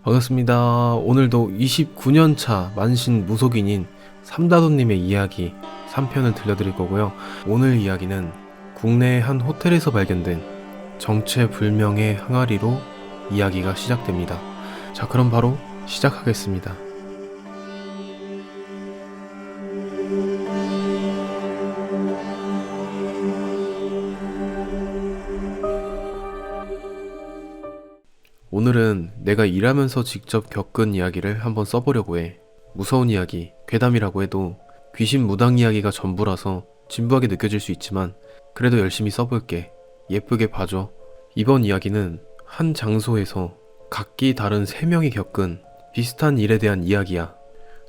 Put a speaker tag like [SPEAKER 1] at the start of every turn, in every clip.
[SPEAKER 1] 반갑습니다. 오늘도 29년차 만신 무속인인 삼다도님의 이야기 3편을 들려드릴 거고요. 오늘 이야기는 국내의 한 호텔에서 발견된 정체불명의 항아리로 이야기가 시작됩니다. 자, 그럼 바로 시작하겠습니다. 오늘은 내가 일하면서 직접 겪은 이야기를 한번 써보려고 해. 무서운 이야기, 괴담이라고 해도 귀신 무당 이야기가 전부라서 진부하게 느껴질 수 있지만 그래도 열심히 써볼게. 예쁘게 봐줘. 이번 이야기는 한 장소에서 각기 다른 3명이 겪은 비슷한 일에 대한 이야기야.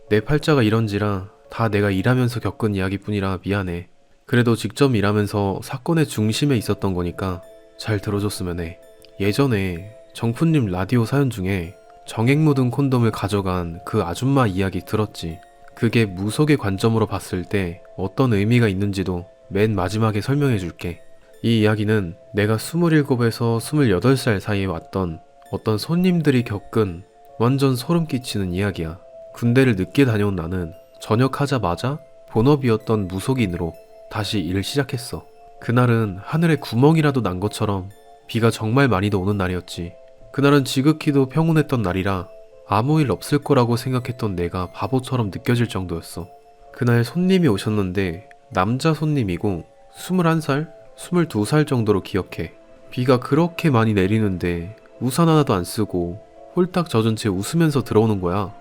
[SPEAKER 1] 내 팔자가 이런지라 다 내가 일하면서 겪은 이야기뿐이라 미안해. 그래도 직접 일하면서 사건의 중심에 있었던 거니까 잘 들어줬으면 해. 예전에 정프님 라디오 사연 중에 정액 묻은 콘돔을 가져간 그 아줌마 이야기 들었지. 그게 무속의 관점으로 봤을 때 어떤 의미가 있는지도 맨 마지막에 설명해 줄게. 이 이야기는 내가 27에서 28살 사이에 왔던 어떤 손님들이 겪은 완전 소름 끼치는 이야기야. 군대를 늦게 다녀온 나는 전역하자마자 본업이었던 무속인으로 다시 일을 시작했어. 그날은 하늘에 구멍이라도 난 것처럼 비가 정말 많이도 오는 날이었지. 그날은 지극히도 평온했던 날이라 아무 일 없을 거라고 생각했던 내가 바보처럼 느껴질 정도였어. 그날 손님이 오셨는데 남자 손님이고 21살, 22살 정도로 기억해. 비가 그렇게 많이 내리는데 우산 하나도 안 쓰고 홀딱 젖은 채 웃으면서 들어오는 거야.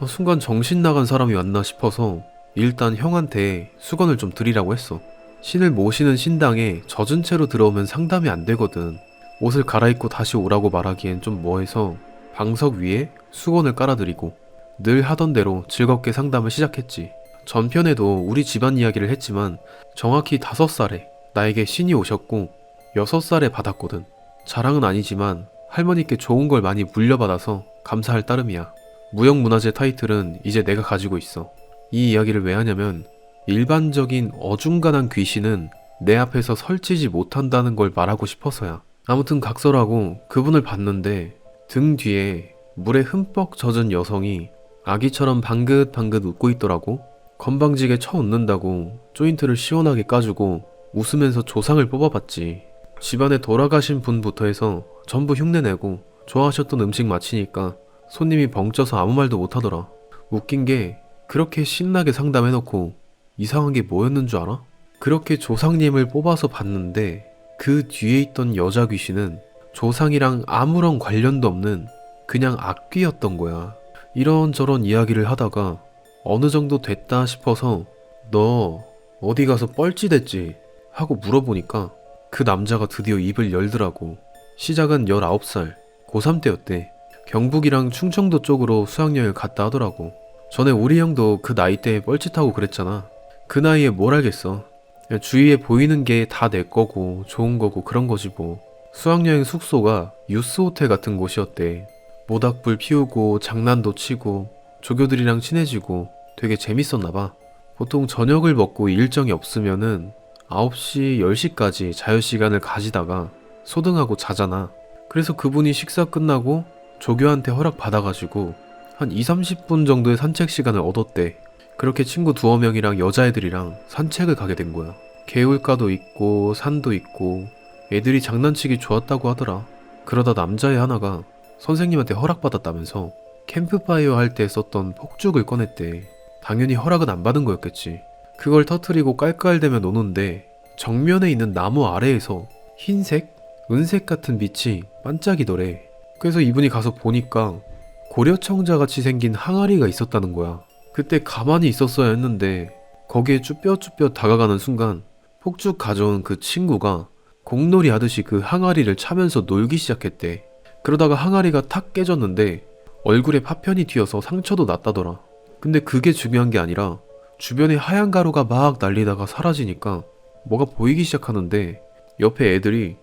[SPEAKER 1] 순간 정신 나간 사람이 왔나 싶어서 일단 형한테 수건을 좀 드리라고 했어. 신을 모시는 신당에 젖은 채로 들어오면 상담이 안 되거든. 옷을 갈아입고 다시 오라고 말하기엔 좀 뭐해서 방석 위에 수건을 깔아드리고 늘 하던 대로 즐겁게 상담을 시작했지. 전편에도 우리 집안 이야기를 했지만 정확히 5살에 나에게 신이 오셨고 6살에 받았거든. 자랑은 아니지만 할머니께 좋은 걸 많이 물려받아서 감사할 따름이야. 무형문화재 타이틀은 이제 내가 가지고 있어. 이 이야기를 왜 하냐면 일반적인 어중간한 귀신은 내 앞에서 설치지 못한다는 걸 말하고 싶어서야. 아무튼 각설하고 그분을 봤는데 등 뒤에 물에 흠뻑 젖은 여성이 아기처럼 방긋방긋 웃고 있더라고. 건방지게 쳐웃는다고 조인트를 시원하게 까주고 웃으면서 조상을 뽑아봤지. 집안에 돌아가신 분부터 해서 전부 흉내내고 좋아하셨던 음식 마치니까 손님이 벙쪄서 아무 말도 못하더라. 웃긴 게 그렇게 신나게 상담해놓고 이상한 게 뭐였는 줄 알아? 그렇게 조상님을 뽑아서 봤는데 그 뒤에 있던 여자 귀신은 조상이랑 아무런 관련도 없는 그냥 악귀였던 거야. 이런저런 이야기를 하다가 어느 정도 됐다 싶어서 너 어디 가서 뻘짓했지? 하고 물어보니까 그 남자가 드디어 입을 열더라고. 시작은 19살, 고3 때였대. 경북이랑 충청도 쪽으로 수학여행을 갔다 하더라고. 전에 우리 형도 그 나이 때에 뻘짓하고 그랬잖아. 그 나이에 뭘 알겠어. 그냥 주위에 보이는 게 다 내 거고 좋은 거고 그런 거지 뭐. 수학여행 숙소가 유스호텔 같은 곳이었대. 모닥불 피우고 장난도 치고 조교들이랑 친해지고 되게 재밌었나 봐. 보통 저녁을 먹고 일정이 없으면은 9시, 10시까지 자유시간을 가지다가 소등하고 자잖아. 그래서 그분이 식사 끝나고 조교한테 허락 받아가지고 한 20-30분 정도의 산책 시간을 얻었대. 그렇게 친구 2-3명이랑 여자애들이랑 산책을 가게 된 거야. 개울가도 있고 산도 있고 애들이 장난치기 좋았다고 하더라. 그러다 남자애 하나가 선생님한테 허락받았다면서 캠프파이어 할 때 썼던 폭죽을 꺼냈대. 당연히 허락은 안 받은 거였겠지. 그걸 터트리고 깔깔대며 노는데 정면에 있는 나무 아래에서 흰색, 은색 같은 빛이 반짝이더래. 그래서 이분이 가서 보니까 고려청자같이 생긴 항아리가 있었다는 거야. 그때 가만히 있었어야 했는데 거기에 쭈뼛쭈뼛 다가가는 순간 폭죽 가져온 그 친구가 공놀이 하듯이 그 항아리를 차면서 놀기 시작했대. 그러다가 항아리가 탁 깨졌는데 얼굴에 파편이 튀어서 상처도 났다더라. 근데 그게 중요한 게 아니라 주변에 하얀 가루가 막 날리다가 사라지니까 뭐가 보이기 시작하는데 옆에 애들이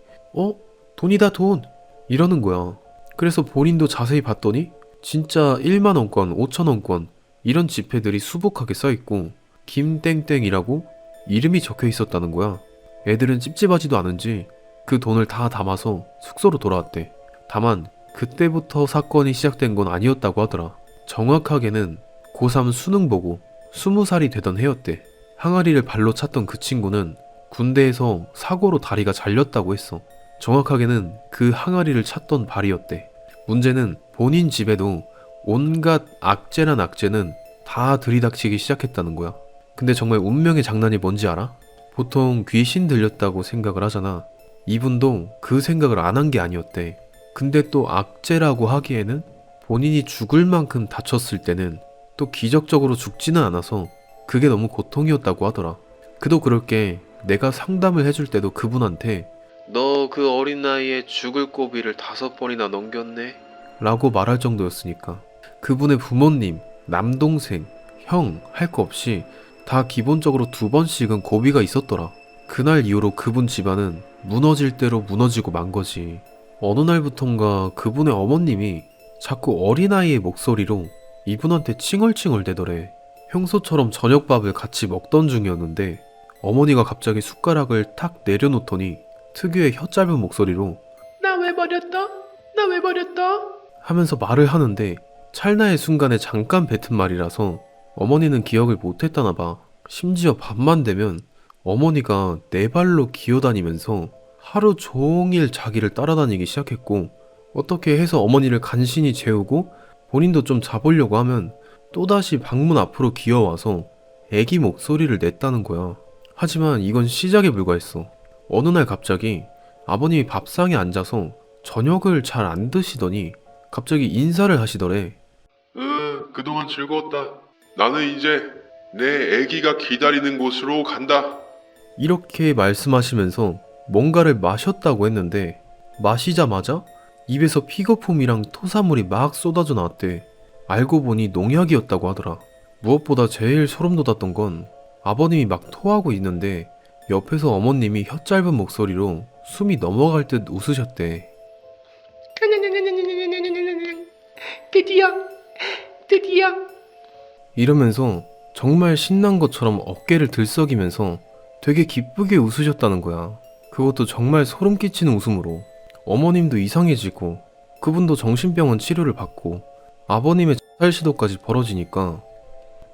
[SPEAKER 1] 돈이다 돈! 이러는 거야. 그래서 본인도 자세히 봤더니 진짜 1만원권, 5천원권 이런 지폐들이 수북하게 써있고 김땡땡이라고 이름이 적혀 있었다는 거야. 애들은 찝찝하지도 않은지 그 돈을 다 담아서 숙소로 돌아왔대. 다만 그때부터 사건이 시작된 건 아니었다고 하더라. 정확하게는 고3 수능 보고 20살이 되던 해였대. 항아리를 발로 찼던 그 친구는 군대에서 사고로 다리가 잘렸다고 했어. 정확하게는 그 항아리를 찼던 발이었대. 문제는 본인 집에도 온갖 악재란 악재는 다 들이닥치기 시작했다는 거야. 근데 정말 운명의 장난이 뭔지 알아? 보통 귀신 들렸다고 생각을 하잖아. 이분도 그 생각을 안 한 게 아니었대. 근데 또 악재라고 하기에는 본인이 죽을 만큼 다쳤을 때는 또 기적적으로 죽지는 않아서 그게 너무 고통이었다고 하더라. 그도 그럴 게 내가 상담을 해줄 때도 그분한테 너 그 어린 나이에 죽을 고비를 5번이나 넘겼네? 라고 말할 정도였으니까. 그분의 부모님, 남동생, 형 할 거 없이 다 기본적으로 2번씩은 고비가 있었더라. 그날 이후로 그분 집안은 무너질 대로 무너지고 만 거지. 어느 날부턴가 그분의 어머님이 자꾸 어린아이의 목소리로 이분한테 칭얼칭얼 대더래. 평소처럼 저녁밥을 같이 먹던 중이었는데 어머니가 갑자기 숟가락을 탁 내려놓더니 특유의 혀 짧은 목소리로 나 왜 버렸다? 나 왜 버렸다? 하면서 말을 하는데 찰나의 순간에 잠깐 뱉은 말이라서 어머니는 기억을 못했다나 봐. 심지어 밤만 되면 어머니가 네 발로 기어다니면서 하루 종일 자기를 따라다니기 시작했고, 어떻게 해서 어머니를 간신히 재우고 본인도 좀 자보려고 하면 또다시 방문 앞으로 기어와서 애기 목소리를 냈다는 거야. 하지만 이건 시작에 불과했어. 어느 날 갑자기 아버님이 밥상에 앉아서 저녁을 잘 안 드시더니 갑자기 인사를 하시더래.
[SPEAKER 2] 그동안 즐거웠다. 나는 이제 내 아기가 기다리는 곳으로 간다.
[SPEAKER 1] 이렇게 말씀하시면서 뭔가를 마셨다고 했는데 마시자마자 입에서 픽어폼이랑 토사물이 막 쏟아져 나왔대. 알고 보니 농약이었다고 하더라. 무엇보다 제일 소름 돋았던 건 아버님이 막 토하고 있는데 옆에서 어머님이 혀 짧은 목소리로 숨이 넘어갈 듯 웃으셨대. 드디어 이러면서 정말 신난 것처럼 어깨를 들썩이면서 되게 기쁘게 웃으셨다는 거야. 그것도 정말 소름 끼치는 웃음으로. 어머님도 이상해지고 그분도 정신병원 치료를 받고 아버님의 자살 시도까지 벌어지니까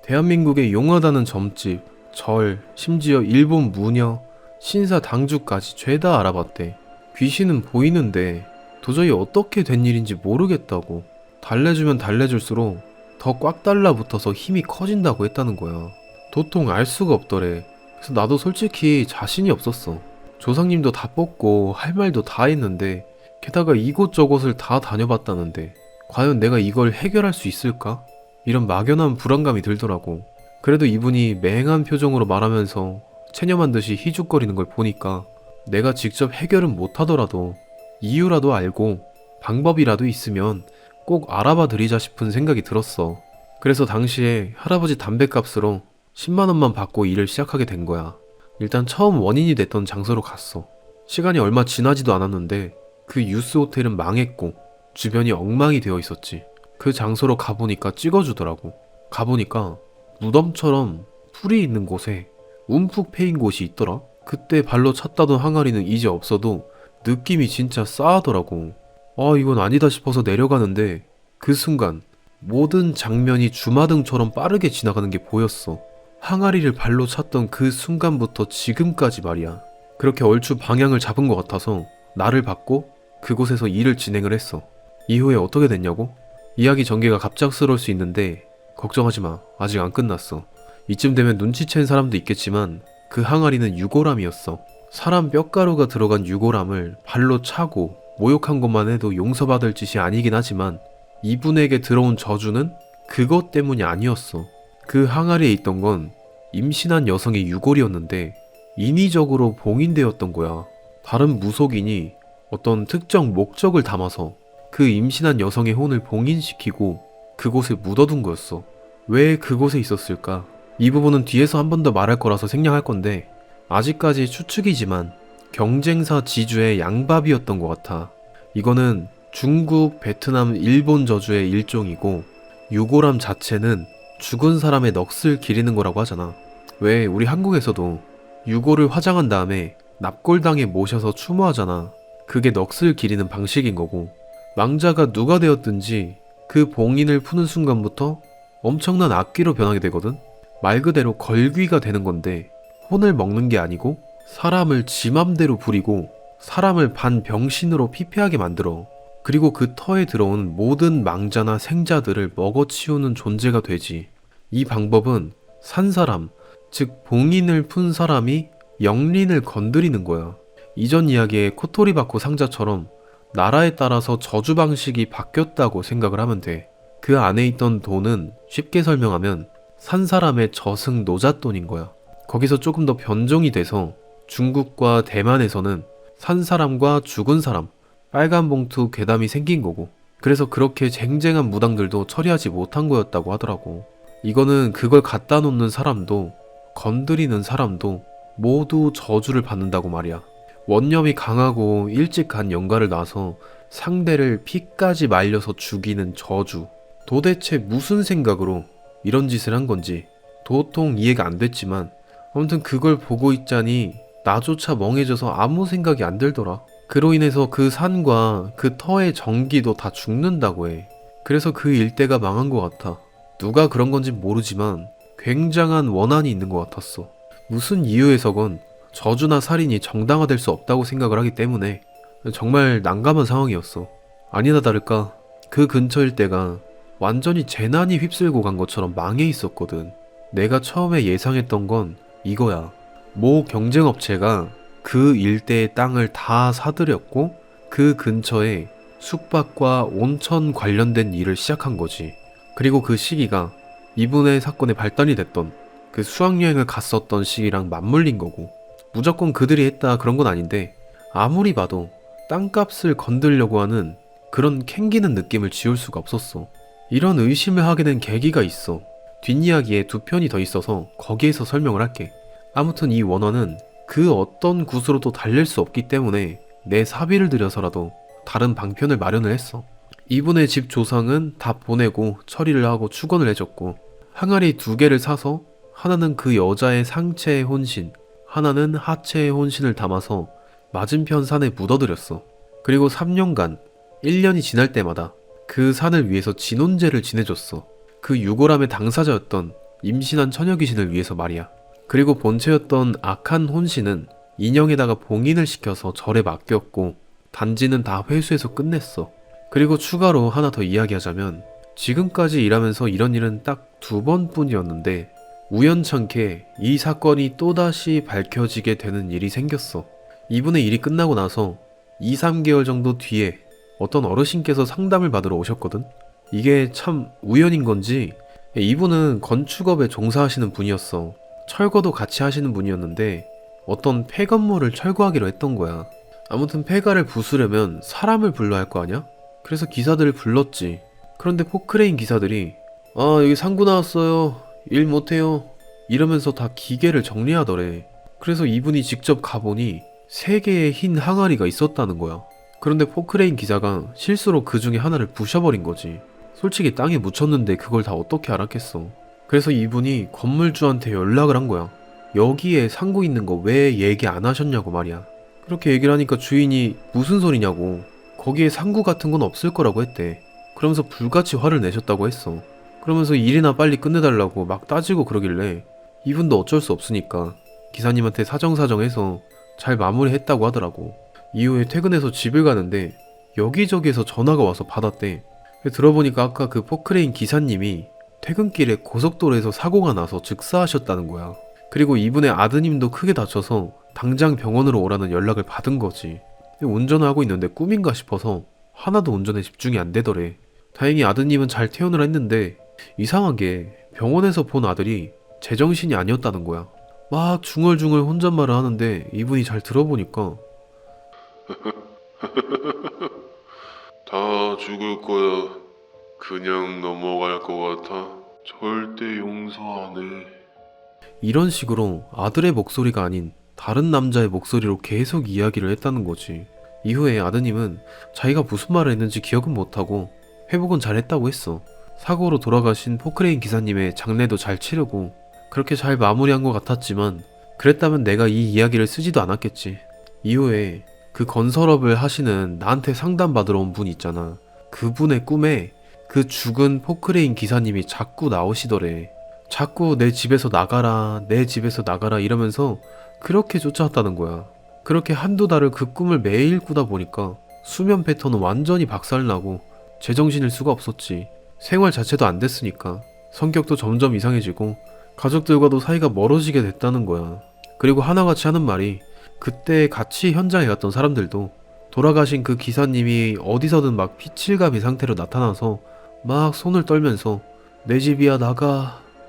[SPEAKER 1] 대한민국의 용하다는 점집, 절, 심지어 일본 무녀, 신사 당주까지 죄다 알아봤대. 귀신은 보이는데 도저히 어떻게 된 일인지 모르겠다고. 달래주면 달래줄수록 더 꽉 달라붙어서 힘이 커진다고 했다는 거야. 도통 알 수가 없더래. 그래서 나도 솔직히 자신이 없었어. 조상님도 다 뽑고 할 말도 다 했는데 게다가 이곳저곳을 다 다녀봤다는데 과연 내가 이걸 해결할 수 있을까? 이런 막연한 불안감이 들더라고. 그래도 이분이 맹한 표정으로 말하면서 체념한 듯이 희죽거리는 걸 보니까 내가 직접 해결은 못하더라도 이유라도 알고 방법이라도 있으면 꼭 알아봐 드리자 싶은 생각이 들었어. 그래서 당시에 할아버지 담뱃값으로 10만원만 받고 일을 시작하게 된 거야. 일단 처음 원인이 됐던 장소로 갔어. 시간이 얼마 지나지도 않았는데 그 유스 호텔은 망했고 주변이 엉망이 되어 있었지. 그 장소로 가보니까 찍어주더라고. 가보니까 무덤처럼 풀이 있는 곳에 움푹 패인 곳이 있더라. 그때 발로 찼다던 항아리는 이제 없어도 느낌이 진짜 싸하더라고. 아, 이건 아니다 싶어서 내려가는데 그 순간 모든 장면이 주마등처럼 빠르게 지나가는 게 보였어. 항아리를 발로 찼던 그 순간부터 지금까지 말이야. 그렇게 얼추 방향을 잡은 것 같아서 나를 받고 그곳에서 일을 진행을 했어. 이후에 어떻게 됐냐고? 이야기 전개가 갑작스러울 수 있는데 걱정하지 마. 아직 안 끝났어. 이쯤 되면 눈치챈 사람도 있겠지만 그 항아리는 유골함이었어. 사람 뼈가루가 들어간 유골함을 발로 차고 모욕한 것만 해도 용서받을 짓이 아니긴 하지만 이분에게 들어온 저주는 그것 때문이 아니었어. 그 항아리에 있던 건 임신한 여성의 유골이었는데 인위적으로 봉인되었던 거야. 다른 무속인이 어떤 특정 목적을 담아서 그 임신한 여성의 혼을 봉인시키고 그곳에 묻어둔 거였어. 왜 그곳에 있었을까? 이 부분은 뒤에서 한 번 더 말할 거라서 생략할 건데 아직까지 추측이지만 경쟁사 지주의 양밥이었던 것 같아. 이거는 중국, 베트남, 일본 저주의 일종이고 유골함 자체는 죽은 사람의 넋을 기리는 거라고 하잖아. 왜 우리 한국에서도 유골을 화장한 다음에 납골당에 모셔서 추모하잖아. 그게 넋을 기리는 방식인 거고 망자가 누가 되었든지 그 봉인을 푸는 순간부터 엄청난 악귀로 변하게 되거든. 말 그대로 걸귀가 되는 건데 혼을 먹는 게 아니고 사람을 지 맘대로 부리고 사람을 반병신으로 피폐하게 만들어. 그리고 그 터에 들어온 모든 망자나 생자들을 먹어치우는 존재가 되지. 이 방법은 산 사람, 즉 봉인을 푼 사람이 영린을 건드리는 거야. 이전 이야기의 코토리바코 상자처럼 나라에 따라서 저주 방식이 바뀌었다고 생각을 하면 돼. 그 안에 있던 돈은 쉽게 설명하면 산 사람의 저승 노잣돈인 거야. 거기서 조금 더 변종이 돼서 중국과 대만에서는 산 사람과 죽은 사람, 빨간 봉투 괴담이 생긴 거고, 그래서 그렇게 쟁쟁한 무당들도 처리하지 못한 거였다고 하더라고. 이거는 그걸 갖다 놓는 사람도 건드리는 사람도 모두 저주를 받는다고 말이야. 원념이 강하고 일찍 간 영가를 놔서 상대를 피까지 말려서 죽이는 저주. 도대체 무슨 생각으로 이런 짓을 한 건지 도통 이해가 안 됐지만, 아무튼 그걸 보고 있자니 나조차 멍해져서 아무 생각이 안 들더라. 그로 인해서 그 산과 그 터의 전기도 다 죽는다고 해. 그래서 그 일대가 망한 것 같아. 누가 그런 건지 모르지만 굉장한 원한이 있는 것 같았어. 무슨 이유에서건 저주나 살인이 정당화될 수 없다고 생각을 하기 때문에 정말 난감한 상황이었어. 아니나 다를까 그 근처 일대가 완전히 재난이 휩쓸고 간 것처럼 망해 있었거든. 내가 처음에 예상했던 건 이거야. 모 경쟁업체가 그 일대의 땅을 다 사들였고 그 근처에 숙박과 온천 관련된 일을 시작한 거지. 그리고 그 시기가 이분의 사건의 발단이 됐던 그 수학여행을 갔었던 시기랑 맞물린 거고, 무조건 그들이 했다 그런 건 아닌데 아무리 봐도 땅값을 건들려고 하는 그런 캥기는 느낌을 지울 수가 없었어. 이런 의심을 하게 된 계기가 있어. 뒷이야기에 두 편이 더 있어서 거기에서 설명을 할게. 아무튼 이 원원은 그 어떤 구슬로도 달랠 수 없기 때문에 내 사비를 들여서라도 다른 방편을 마련을 했어. 이분의 집 조상은 다 보내고 처리를 하고 축원을 해줬고, 항아리 2개를 사서 하나는 그 여자의 상체의 혼신, 하나는 하체의 혼신을 담아서 맞은편 산에 묻어들였어. 그리고 3년간 1년이 지날 때마다 그 산을 위해서 진혼제를 지내줬어. 그 유골함의 당사자였던 임신한 처녀귀신을 위해서 말이야. 그리고 본체였던 악한 혼신은 인형에다가 봉인을 시켜서 절에 맡겼고 단지는 다 회수해서 끝냈어. 그리고 추가로 하나 더 이야기하자면, 지금까지 일하면서 이런 일은 딱 2번뿐이었는데 우연찮게 이 사건이 또다시 밝혀지게 되는 일이 생겼어. 이분의 일이 끝나고 나서 2, 3개월 정도 뒤에 어떤 어르신께서 상담을 받으러 오셨거든. 이게 참 우연인 건지 이분은 건축업에 종사하시는 분이었어. 철거도 같이 하시는 분이었는데 어떤 폐건물을 철거하기로 했던 거야. 아무튼 폐가를 부수려면 사람을 불러야 할 거 아냐? 그래서 기사들을 불렀지. 그런데 포크레인 기사들이 여기 상구 나왔어요, 일 못해요 이러면서 다 기계를 정리하더래. 그래서 이분이 직접 가보니 3개의 흰 항아리가 있었다는 거야. 그런데 포크레인 기사가 실수로 그 중에 하나를 부셔버린 거지. 솔직히 땅에 묻혔는데 그걸 다 어떻게 알았겠어. 그래서 이분이 건물주한테 연락을 한 거야. 여기에 상구 있는 거 왜 얘기 안 하셨냐고 말이야. 그렇게 얘기를 하니까 주인이 무슨 소리냐고, 거기에 상구 같은 건 없을 거라고 했대. 그러면서 불같이 화를 내셨다고 했어. 그러면서 일이나 빨리 끝내달라고 막 따지고 그러길래 이분도 어쩔 수 없으니까 기사님한테 사정사정해서 잘 마무리했다고 하더라고. 이후에 퇴근해서 집을 가는데 여기저기에서 전화가 와서 받았대. 들어보니까 아까 그 포크레인 기사님이 퇴근길에 고속도로에서 사고가 나서 즉사하셨다는 거야. 그리고 이분의 아드님도 크게 다쳐서 당장 병원으로 오라는 연락을 받은 거지. 운전을 하고 있는데 꿈인가 싶어서 하나도 운전에 집중이 안 되더래. 다행히 아드님은 잘 퇴원을 했는데 이상하게 병원에서 본 아들이 제정신이 아니었다는 거야. 막 중얼중얼 혼잣말을 하는데 이분이 잘 들어보니까
[SPEAKER 2] 다 죽을 거야. 그냥 넘어갈 것 같아. 절대 용서 안 해.
[SPEAKER 1] 이런 식으로 아들의 목소리가 아닌 다른 남자의 목소리로 계속 이야기를 했다는 거지. 이후에 아드님은 자기가 무슨 말을 했는지 기억은 못하고 회복은 잘 했다고 했어. 사고로 돌아가신 포크레인 기사님의 장례도 잘 치르고 그렇게 잘 마무리한 것 같았지만, 그랬다면 내가 이 이야기를 쓰지도 않았겠지. 이후에 그 건설업을 하시는 나한테 상담받으러 온 분 있잖아. 그분의 꿈에 그 죽은 포크레인 기사님이 자꾸 나오시더래. 자꾸 내 집에서 나가라, 내 집에서 나가라 이러면서 그렇게 쫓아왔다는 거야. 그렇게 한두 달을 그 꿈을 매일 꾸다 보니까 수면 패턴은 완전히 박살나고 제정신일 수가 없었지. 생활 자체도 안 됐으니까 성격도 점점 이상해지고 가족들과도 사이가 멀어지게 됐다는 거야. 그리고 하나같이 하는 말이 그때 같이 현장에 갔던 사람들도 돌아가신 그 기사님이 어디서든 막 피칠가미 상태로 나타나서 막 손을 떨면서 내 집이야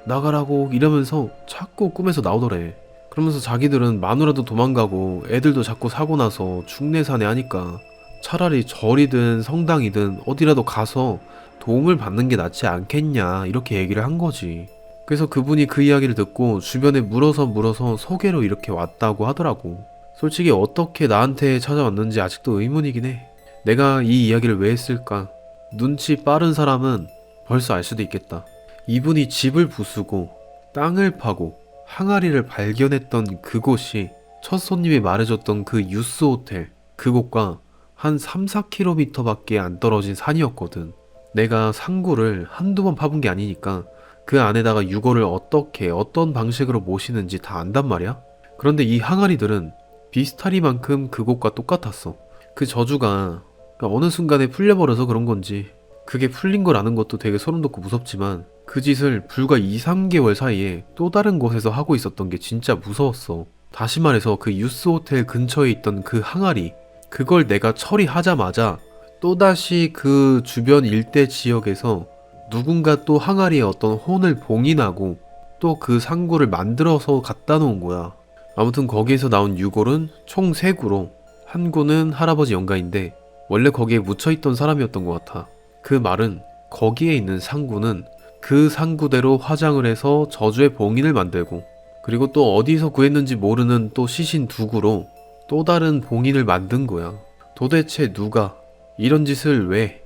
[SPEAKER 1] 나가라고 이러면서 자꾸 꿈에서 나오더래. 그러면서 자기들은 마누라도 도망가고 애들도 자꾸 사고 나서 중내산에 하니까 차라리 절이든 성당이든 어디라도 가서 도움을 받는 게 낫지 않겠냐 이렇게 얘기를 한 거지. 그래서 그분이 그 이야기를 듣고 주변에 물어서 소개로 이렇게 왔다고 하더라고. 솔직히 어떻게 나한테 찾아왔는지 아직도 의문이긴 해. 내가 이 이야기를 왜 했을까? 눈치 빠른 사람은 벌써 알 수도 있겠다. 이분이 집을 부수고 땅을 파고 항아리를 발견했던 그곳이 첫 손님이 말해줬던 그 유스 호텔, 그곳과 한 3-4km 밖에 안 떨어진 산이었거든. 내가 상구를 한두 번 파본 게 아니니까 그 안에다가 유골을 어떻게 어떤 방식으로 모시는지 다 안단 말이야. 그런데 이 항아리들은 비스타리만큼 그곳과 똑같았어. 그 저주가 어느 순간에 풀려버려서 그런 건지 그게 풀린 걸 아는 것도 되게 소름 돋고 무섭지만 그 짓을 불과 2-3개월 사이에 또 다른 곳에서 하고 있었던 게 진짜 무서웠어. 다시 말해서 그 유스 호텔 근처에 있던 그 항아리, 그걸 내가 처리하자마자 또다시 그 주변 일대 지역에서 누군가 또 항아리에 어떤 혼을 봉인하고 또 그 상구를 만들어서 갖다 놓은 거야. 아무튼 거기에서 나온 유골은 총 3구로 한 구는 할아버지 영가인데 원래 거기에 묻혀있던 사람이었던 것 같아. 그 말은 거기에 있는 상구는 그 상구대로 화장을 해서 저주의 봉인을 만들고 그리고 또 어디서 구했는지 모르는 또 시신 2구로 또 다른 봉인을 만든 거야. 도대체 누가 이런 짓을 왜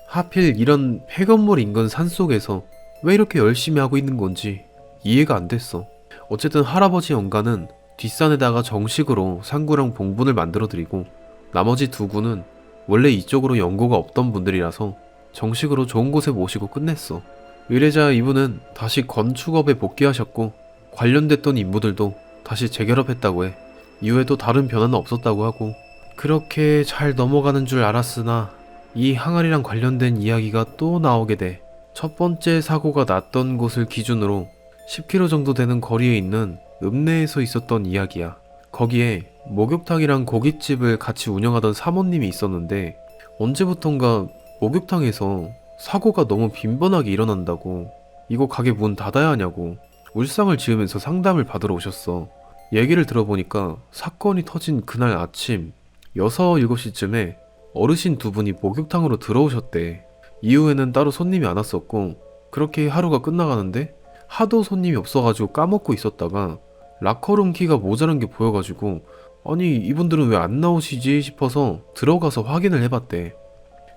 [SPEAKER 1] 하필 이런 폐건물 인근 산속에서 왜 이렇게 열심히 하고 있는 건지 이해가 안 됐어. 어쨌든 할아버지 영가는 뒷산에다가 정식으로 상구랑 봉분을 만들어 드리고 나머지 2구는 원래 이쪽으로 연고가 없던 분들이라서 정식으로 좋은 곳에 모시고 끝냈어. 의뢰자 이분은 다시 건축업에 복귀하셨고 관련됐던 인부들도 다시 재결합했다고 해. 이후에도 다른 변화는 없었다고 하고 그렇게 잘 넘어가는 줄 알았으나 이 항아리랑 관련된 이야기가 또 나오게 돼. 첫 번째 사고가 났던 곳을 기준으로 10km 정도 되는 거리에 있는 읍내에서 있었던 이야기야. 거기에 목욕탕이랑 고깃집을 같이 운영하던 사모님이 있었는데 언제부턴가 목욕탕에서 사고가 너무 빈번하게 일어난다고 이거 가게 문 닫아야 하냐고 울상을 지으면서 상담을 받으러 오셨어. 얘기를 들어보니까 사건이 터진 그날 아침 6, 7시쯤에 어르신 2분이 목욕탕으로 들어오셨대. 이후에는 따로 손님이 안 왔었고 그렇게 하루가 끝나가는데 하도 손님이 없어가지고 까먹고 있었다가 라커룸 키가 모자란 게 보여가지고 아니 이분들은 왜 안 나오시지 싶어서 들어가서 확인을 해봤대.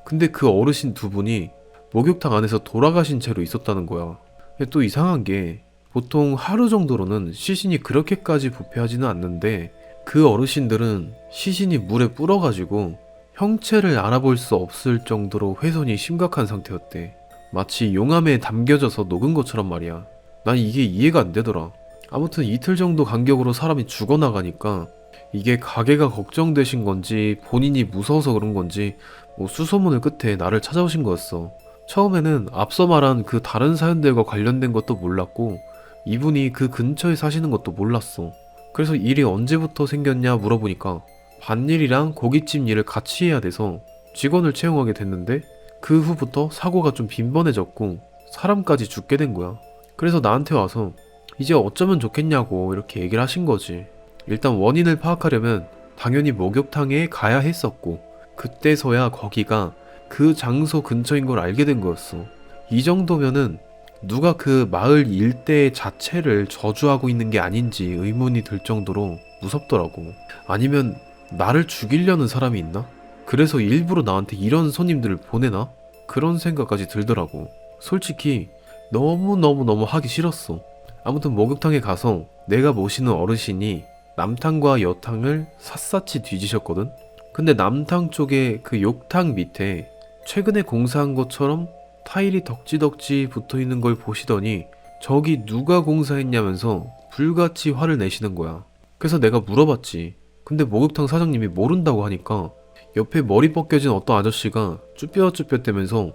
[SPEAKER 1] 근데 그 어르신 2분이 목욕탕 안에서 돌아가신 채로 있었다는 거야. 근데 또 이상한 게 보통 하루 정도로는 시신이 그렇게까지 부패하지는 않는데 그 어르신들은 시신이 물에 불어가지고 형체를 알아볼 수 없을 정도로 훼손이 심각한 상태였대. 마치 용암에 담겨져서 녹은 것처럼 말이야. 난 이게 이해가 안 되더라. 아무튼 이틀 정도 간격으로 사람이 죽어나가니까 이게 가게가 걱정되신 건지 본인이 무서워서 그런 건지 뭐 수소문을 끝에 나를 찾아오신 거였어. 처음에는 앞서 말한 그 다른 사연들과 관련된 것도 몰랐고 이분이 그 근처에 사시는 것도 몰랐어. 그래서 일이 언제부터 생겼냐 물어보니까 밭일이랑 고깃집 일을 같이 해야 돼서 직원을 채용하게 됐는데 그 후부터 사고가 좀 빈번해졌고 사람까지 죽게 된 거야. 그래서 나한테 와서 이제 어쩌면 좋겠냐고 이렇게 얘기를 하신 거지. 일단 원인을 파악하려면 당연히 목욕탕에 가야 했었고 그때서야 거기가 그 장소 근처인 걸 알게 된 거였어. 이 정도면은 누가 그 마을 일대 자체를 저주하고 있는 게 아닌지 의문이 들 정도로 무섭더라고. 아니면 나를 죽이려는 사람이 있나? 그래서 일부러 나한테 이런 손님들을 보내나? 그런 생각까지 들더라고. 솔직히 너무 하기 싫었어. 아무튼 목욕탕에 가서 내가 모시는 어르신이 남탕과 여탕을 샅샅이 뒤지셨거든? 근데 남탕 쪽에 그 욕탕 밑에 최근에 공사한 것처럼 타일이 덕지덕지 붙어있는 걸 보시더니 저기 누가 공사했냐면서 불같이 화를 내시는 거야. 그래서 내가 물어봤지. 근데 목욕탕 사장님이 모른다고 하니까 옆에 머리 벗겨진 어떤 아저씨가 쭈뼛쭈뼛대면서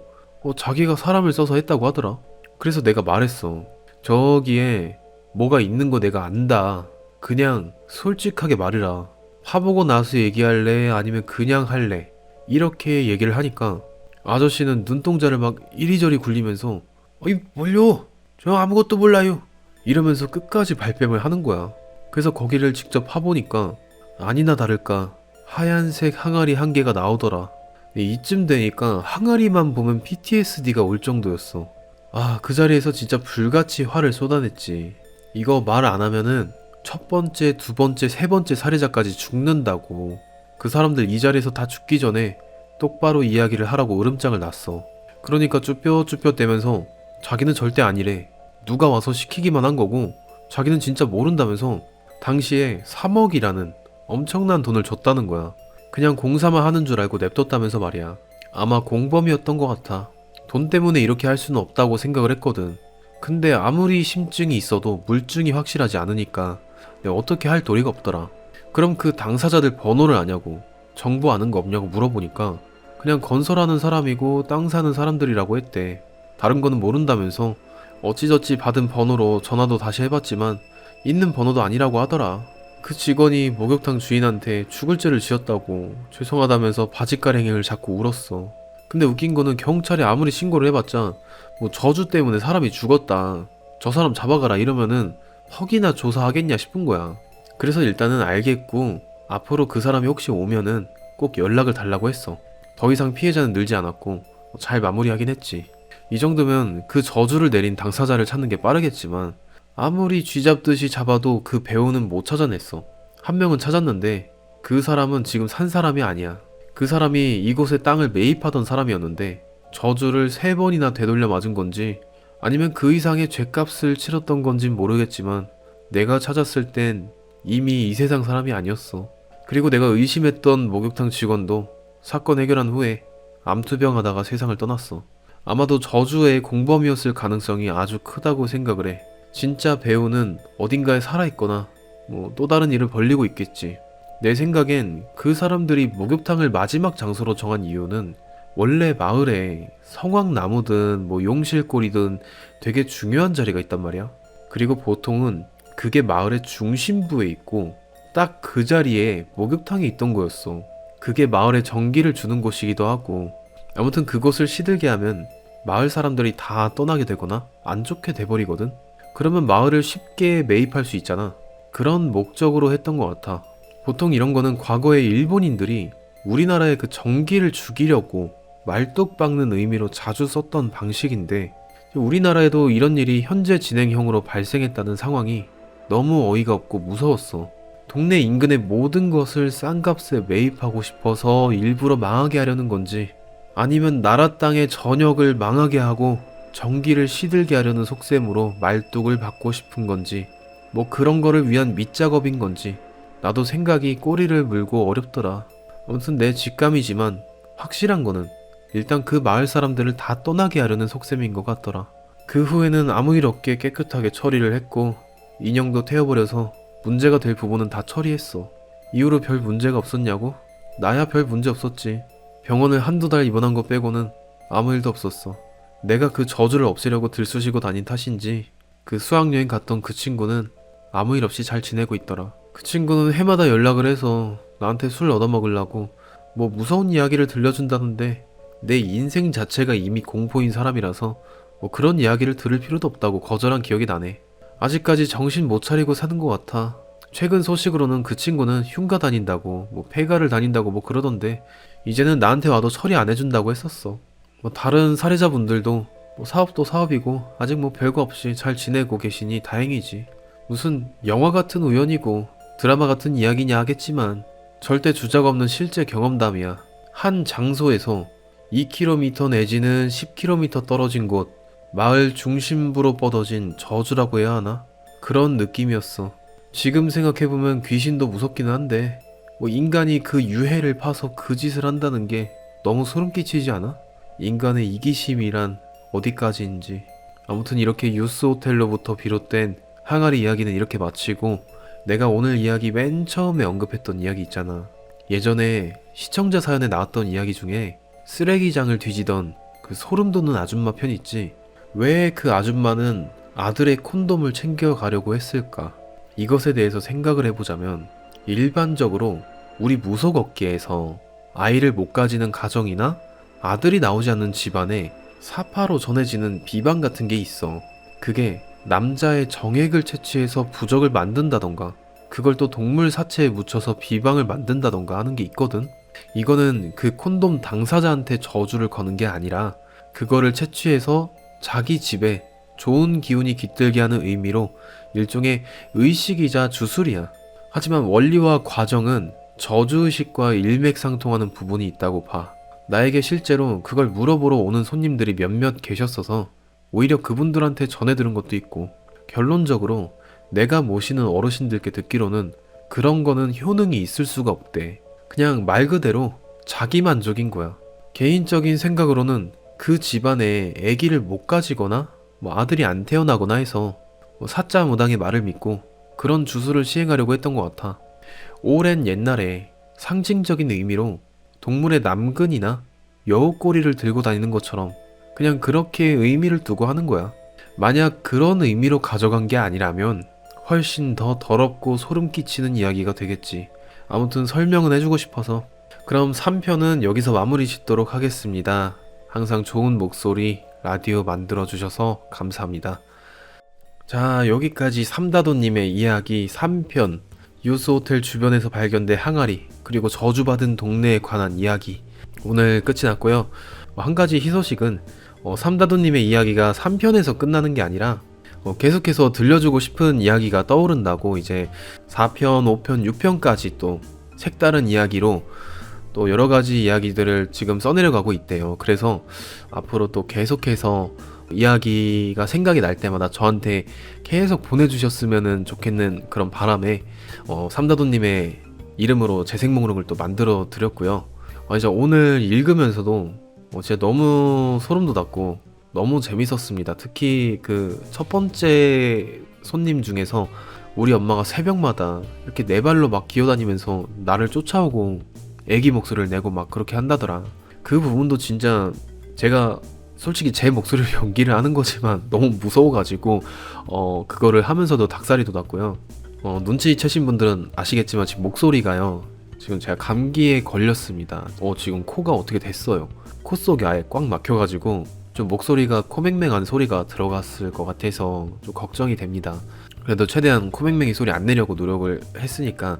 [SPEAKER 1] 자기가 사람을 써서 했다고 하더라. 그래서 내가 말했어. 저기에 뭐가 있는 거 내가 안다. 그냥 솔직하게 말해라. 파보고 나서 얘기할래? 아니면 그냥 할래? 이렇게 얘기를 하니까 아저씨는 눈동자를 막 이리저리 굴리면서 어이 뭘요? 저 아무것도 몰라요. 이러면서 끝까지 발뺌을 하는 거야. 그래서 거기를 직접 파보니까 아니나 다를까 하얀색 항아리 한 개가 나오더라. 이쯤 되니까 항아리만 보면 PTSD가 올 정도였어. 그 자리에서 진짜 불같이 화를 쏟아냈지. 이거 말 안 하면은 첫 번째, 두 번째, 세 번째 살해자까지 죽는다고. 그 사람들 이 자리에서 다 죽기 전에 똑바로 이야기를 하라고 으름장을 놨어. 그러니까 쭈뼛쭈뼛대면서 자기는 절대 아니래. 누가 와서 시키기만 한 거고 자기는 진짜 모른다면서 당시에 3억이라는 엄청난 돈을 줬다는 거야. 그냥 공사만 하는 줄 알고 냅뒀다면서 말이야. 아마 공범이었던 것 같아. 돈 때문에 이렇게 할 수는 없다고 생각을 했거든. 근데 아무리 심증이 있어도 물증이 확실하지 않으니까 내가 어떻게 할 도리가 없더라. 그럼 그 당사자들 번호를 아냐고, 정보 아는 거 없냐고 물어보니까 그냥 건설하는 사람이고 땅 사는 사람들이라고 했대. 다른 거는 모른다면서 어찌저찌 받은 번호로 전화도 다시 해봤지만 있는 번호도 아니라고 하더라. 그 직원이 목욕탕 주인한테 죽을 죄를 지었다고 죄송하다면서 바지가리 행위를 자꾸 울었어. 근데 웃긴 거는 경찰에 아무리 신고를 해봤자 뭐 저주 때문에 사람이 죽었다, 저 사람 잡아가라 이러면은 헉이나 조사하겠냐 싶은 거야. 그래서 일단은 알겠고 앞으로 그 사람이 혹시 오면은 꼭 연락을 달라고 했어. 더 이상 피해자는 늘지 않았고 잘 마무리하긴 했지. 이 정도면 그 저주를 내린 당사자를 찾는 게 빠르겠지만 아무리 쥐잡듯이 잡아도 그 배우는 못 찾아냈어. 한 명은 찾았는데 그 사람은 지금 산 사람이 아니야. 그 사람이 이곳에 땅을 매입하던 사람이었는데 저주를 3번이나 되돌려 맞은 건지 아니면 그 이상의 죗값을 치렀던 건진 모르겠지만 내가 찾았을 땐 이미 이 세상 사람이 아니었어. 그리고 내가 의심했던 목욕탕 직원도 사건 해결한 후에 암투병 하다가 세상을 떠났어. 아마도 저주의 공범이었을 가능성이 아주 크다고 생각을 해. 진짜 배우는 어딘가에 살아있거나 뭐 또 다른 일을 벌리고 있겠지. 내 생각엔 그 사람들이 목욕탕을 마지막 장소로 정한 이유는 원래 마을에 성황나무든 뭐 용실골이든 되게 중요한 자리가 있단 말이야. 그리고 보통은 그게 마을의 중심부에 있고 딱 그 자리에 목욕탕이 있던 거였어. 그게 마을에 전기를 주는 곳이기도 하고. 아무튼 그곳을 시들게 하면 마을 사람들이 다 떠나게 되거나 안 좋게 돼버리거든. 그러면 마을을 쉽게 매입할 수 있잖아. 그런 목적으로 했던 것 같아. 보통 이런 거는 과거에 일본인들이 우리나라에 그 전기를 죽이려고 말뚝 박는 의미로 자주 썼던 방식인데 우리나라에도 이런 일이 현재 진행형으로 발생했다는 상황이 너무 어이가 없고 무서웠어. 동네 인근의 모든 것을 싼 값에 매입하고 싶어서 일부러 망하게 하려는 건지 아니면 나라 땅의 전역을 망하게 하고 전기를 시들게 하려는 속셈으로 말뚝을 받고 싶은 건지 뭐 그런 거를 위한 밑작업인 건지 나도 생각이 꼬리를 물고 어렵더라. 아무튼 내 직감이지만 확실한 거는 일단 그 마을 사람들을 다 떠나게 하려는 속셈인 것 같더라. 그 후에는 아무 일 없게 깨끗하게 처리를 했고 인형도 태워버려서 문제가 될 부분은 다 처리했어. 이후로 별 문제가 없었냐고? 나야 별 문제 없었지. 병원을 한두 달 입원한 거 빼고는 아무 일도 없었어. 내가 그 저주를 없애려고 들쑤시고 다닌 탓인지 그 수학여행 갔던 그 친구는 아무 일 없이 잘 지내고 있더라. 그 친구는 해마다 연락을 해서 나한테 술 얻어먹으려고 뭐 무서운 이야기를 들려준다는데 내 인생 자체가 이미 공포인 사람이라서 뭐 그런 이야기를 들을 필요도 없다고 거절한 기억이 나네. 아직까지 정신 못 차리고 사는 것 같아. 최근 소식으로는 그 친구는 흉가 다닌다고 뭐 폐가를 다닌다고 뭐 그러던데 이제는 나한테 와도 처리 안 해준다고 했었어. 뭐 다른 살해자분들도 뭐 사업도 사업이고 아직 뭐 별거 없이 잘 지내고 계시니 다행이지. 무슨 영화 같은 우연이고 드라마 같은 이야기냐 하겠지만 절대 주작 없는 실제 경험담이야. 한 장소에서 2km 내지는 10km 떨어진 곳 마을 중심부로 뻗어진 저주라고 해야 하나? 그런 느낌이었어. 지금 생각해보면 귀신도 무섭기는 한데 뭐 인간이 그 유해를 파서 그 짓을 한다는 게 너무 소름 끼치지 않아? 인간의 이기심이란 어디까지인지. 아무튼 이렇게 유스 호텔로부터 비롯된 항아리 이야기는 이렇게 마치고, 내가 오늘 이야기 맨 처음에 언급했던 이야기 있잖아. 예전에 시청자 사연에 나왔던 이야기 중에 쓰레기장을 뒤지던 그 소름 돋는 아줌마 편 있지. 왜 그 아줌마는 아들의 콘돔을 챙겨가려고 했을까? 이것에 대해서 생각을 해보자면, 일반적으로 우리 무속업계에서 아이를 못 가지는 가정이나 아들이 나오지 않는 집안에 사파로 전해지는 비방 같은 게 있어. 그게 남자의 정액을 채취해서 부적을 만든다던가, 그걸 또 동물 사체에 묻혀서 비방을 만든다던가 하는 게 있거든. 이거는 그 콘돔 당사자한테 저주를 거는 게 아니라 그거를 채취해서 자기 집에 좋은 기운이 깃들게 하는 의미로 일종의 의식이자 주술이야. 하지만 원리와 과정은 저주의식과 일맥상통하는 부분이 있다고 봐. 나에게 실제로 그걸 물어보러 오는 손님들이 몇몇 계셨어서 오히려 그분들한테 전해들은 것도 있고, 결론적으로 내가 모시는 어르신들께 듣기로는 그런 거는 효능이 있을 수가 없대. 그냥 말 그대로 자기만족인 거야. 개인적인 생각으로는 그 집안에 아기를 못 가지거나 아들이 안 태어나거나 해서 사자 무당의 말을 믿고 그런 주술을 시행하려고 했던 것 같아. 오랜 옛날에 상징적인 의미로 동물의 남근이나 여우꼬리를 들고 다니는 것처럼 그냥 그렇게 의미를 두고 하는 거야. 만약 그런 의미로 가져간 게 아니라면 훨씬 더 더럽고 소름 끼치는 이야기가 되겠지. 아무튼 설명은 해주고 싶어서. 그럼 3편은 여기서 마무리 짓도록 하겠습니다. 항상 좋은 목소리 라디오 만들어주셔서 감사합니다. 자, 여기까지 삼다도님의 이야기 3편, 유스호텔 주변에서 발견된 항아리, 그리고 저주받은 동네에 관한 이야기 오늘 끝이 났고요. 한 가지 희소식은 삼다도님의 이야기가 3편에서 끝나는 게 아니라 계속해서 들려주고 싶은 이야기가 떠오른다고 이제 4편, 5편, 6편까지 또 색다른 이야기로 또 여러가지 이야기들을 지금 써내려가고 있대요. 그래서 앞으로 또 계속해서 이야기가 생각이 날 때마다 저한테 계속 보내주셨으면 좋겠는 그런 바람에 삼다도님의 이름으로 재생 목록을 또 만들어 드렸고요. 진짜 오늘 읽으면서도 진짜 너무 소름 돋았고 너무 재밌었습니다. 특히 그 첫 번째 손님 중에서 우리 엄마가 새벽마다 이렇게 네 발로 막 기어다니면서 나를 쫓아오고 애기 목소리를 내고 막 그렇게 한다더라. 그 부분도 진짜 제가 솔직히 제 목소리로 연기를 하는 거지만 너무 무서워가지고 그거를 하면서도 닭살이 돋았고요. 눈치채신 분들은 아시겠지만 지금 목소리가요, 지금 제가 감기에 걸렸습니다. 지금 코가 어떻게 됐어요. 코 속이 아예 꽉 막혀가지고 좀 목소리가 코맹맹한 소리가 들어갔을 것 같아서 좀 걱정이 됩니다. 그래도 최대한 코맹맹이 소리 안 내려고 노력을 했으니까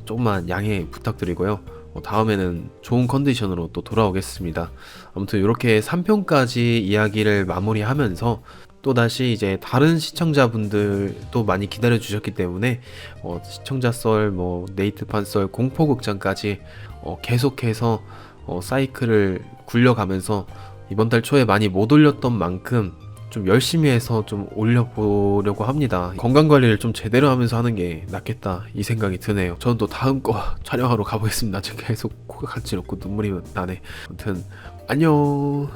[SPEAKER 1] 조금만 양해 부탁드리고요. 다음에는 좋은 컨디션으로 또 돌아오겠습니다. 아무튼 이렇게 3편까지 이야기를 마무리하면서 또다시 이제 다른 시청자분들도 많이 기다려 주셨기 때문에 시청자 썰, 네이트판 썰, 공포극장까지 계속해서 사이클을 굴려가면서 이번 달 초에 많이 못 올렸던 만큼 좀 열심히 해서 좀 올려보려고 합니다. 건강관리를 좀 제대로 하면서 하는 게 낫겠다 이 생각이 드네요. 저는 또 다음 거 촬영하러 가보겠습니다. 지금 계속 코가 간지럽고 눈물이 나네. 아무튼 안녕.